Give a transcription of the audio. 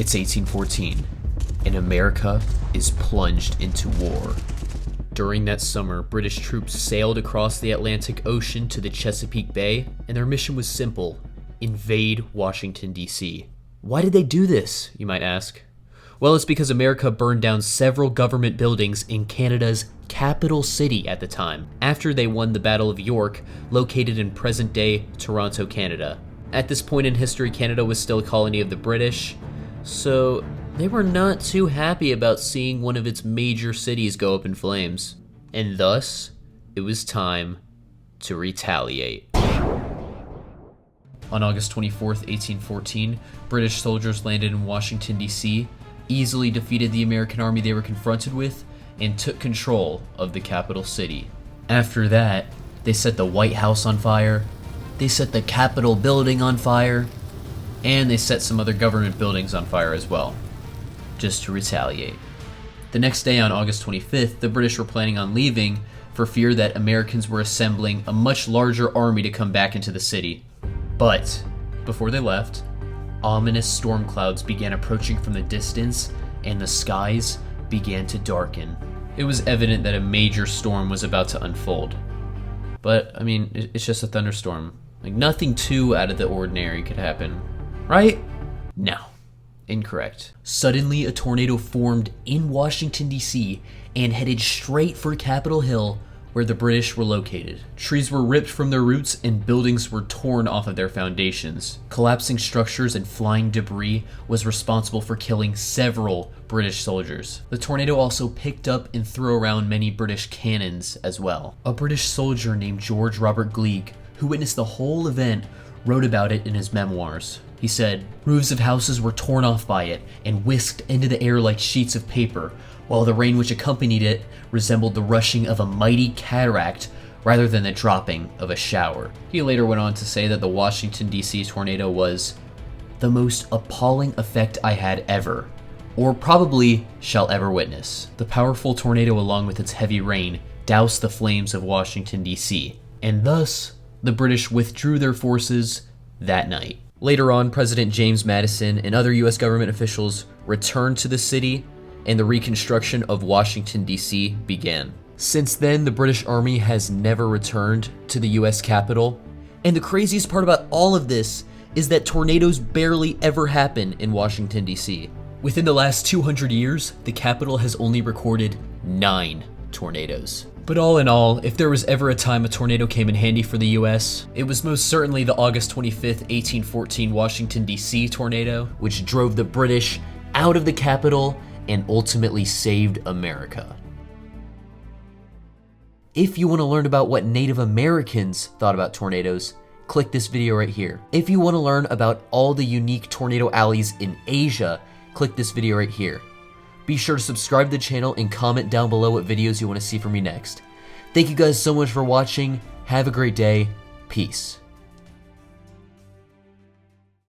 It's 1814, and America is plunged into war. During that summer, British troops sailed across the Atlantic Ocean to the Chesapeake Bay, and their mission was simple: invade Washington, D.C. Why did they do this, you might ask? Well, it's because America burned down several government buildings in Canada's capital city at the time, after they won the Battle of York, located in present-day Toronto, Canada. At this point in history, Canada was still a colony of the British, so they were not too happy about seeing one of its major cities go up in flames. And thus, it was time to retaliate. On August 24th, 1814, British soldiers landed in Washington, D.C., easily defeated the American army they were confronted with, and took control of the capital city. After that, they set the White House on fire, they set the Capitol building on fire, and they set some other government buildings on fire as well, just to retaliate. The next day, on August 25th, the British were planning on leaving for fear that Americans were assembling a much larger army to come back into the city. But before they left, ominous storm clouds began approaching from the distance, and the skies began to darken. It was evident that a major storm was about to unfold. But, I mean, it's just a thunderstorm. Like, nothing too out of the ordinary could happen, right? No. Incorrect. Suddenly, a tornado formed in Washington, D.C. and headed straight for Capitol Hill, where the British were located. Trees were ripped from their roots and buildings were torn off of their foundations. Collapsing structures and flying debris was responsible for killing several British soldiers. The tornado also picked up and threw around many British cannons as well. A British soldier named George Robert Gleig, who witnessed the whole event, wrote about it in his memoirs. He said, "Roofs of houses were torn off by it and whisked into the air like sheets of paper, while the rain which accompanied it resembled the rushing of a mighty cataract rather than the dropping of a shower." He later went on to say that the Washington, D.C. tornado was the most appalling effect I had ever, or probably shall ever witness. The powerful tornado, along with its heavy rain, doused the flames of Washington, D.C., and thus the British withdrew their forces that night. Later on, President James Madison and other U.S. government officials returned to the city, and the reconstruction of Washington, D.C. began. Since then, the British Army has never returned to the U.S. Capitol. And the craziest part about all of this is that tornadoes barely ever happen in Washington, D.C. Within the last 200 years, the Capitol has only recorded 9 tornadoes. But all in all, if there was ever a time a tornado came in handy for the US, it was most certainly the August 25th, 1814 Washington, D.C. tornado, which drove the British out of the Capitol and ultimately saved America. If you want to learn about what Native Americans thought about tornadoes, click this video right here. If you want to learn about all the unique tornado alleys in Asia, click this video right here. Be sure to subscribe to the channel and comment down below what videos you want to see from me next. Thank you guys so much for watching. Have a great day. Peace.